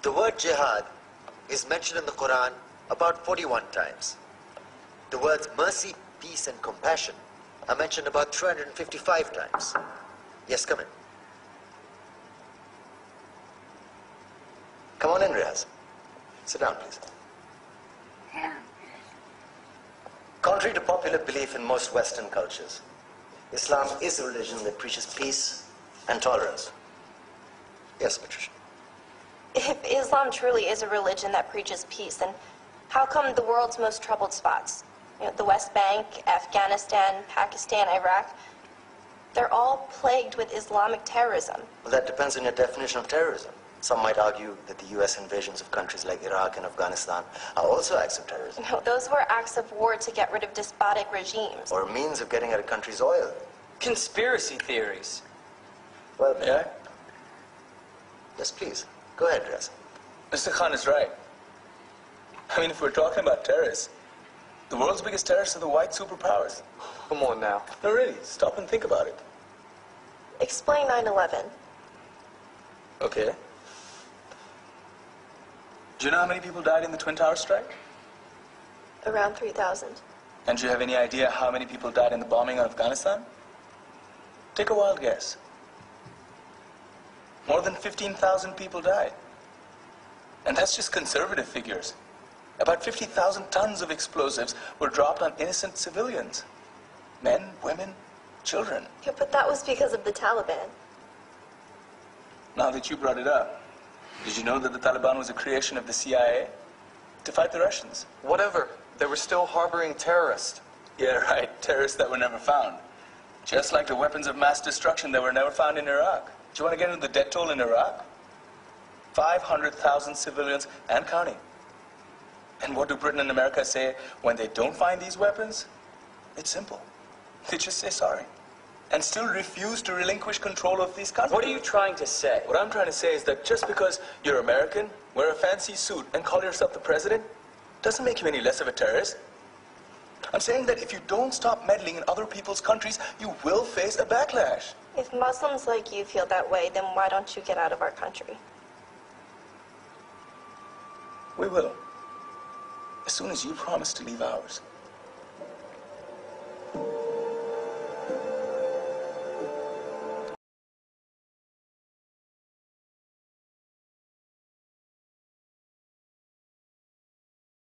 The word jihad is mentioned in the Quran about 41 times. The words mercy, peace, and compassion are mentioned about 355 times. Yes, come in. Come on in, Riaz. Sit down, please. Contrary to popular belief in most Western cultures, Islam is a religion that preaches peace and tolerance. Yes, Patricia. If Islam truly is a religion that preaches peace, then how come the world's most troubled spots, the West Bank, Afghanistan, Pakistan, Iraq, they're all plagued with Islamic terrorism? Well, that depends on your definition of terrorism. Some might argue that the U.S. invasions of countries like Iraq and Afghanistan are also acts of terrorism. No, those were acts of war to get rid of despotic regimes. Or a means of getting at a country's oil. Conspiracy theories. Well, May I? Yes, please. Go ahead, Riaz. Mr. Khan is right. I mean, if we're talking about terrorists, the world's biggest terrorists are the white superpowers. Come on now. No, really, stop and think about it. Explain 9/11. Okay. Do you know how many people died in the Twin Towers strike? Around 3,000. And do you have any idea how many people died in the bombing of Afghanistan? Take a wild guess. More than 15,000 people died. And that's just conservative figures. About 50,000 tons of explosives were dropped on innocent civilians. Men, women, children. Yeah, but that was because of the Taliban. Now that you brought it up, did you know that the Taliban was a creation of the CIA to fight the Russians? Whatever. They were still harboring terrorists. Yeah, right. Terrorists that were never found. Just like the weapons of mass destruction that were never found in Iraq. Do you want to get into the death toll in Iraq? 500,000 civilians and counting. And what do Britain and America say when they don't find these weapons? It's simple. They just say sorry. And still refuse to relinquish control of these countries. What are you trying to say? What I'm trying to say is that just because you're American, wear a fancy suit, and call yourself the president, doesn't make you any less of a terrorist. I'm saying that if you don't stop meddling in other people's countries, you will face a backlash. If Muslims like you feel that way, then why don't you get out of our country? We will. As soon as you promise to leave ours.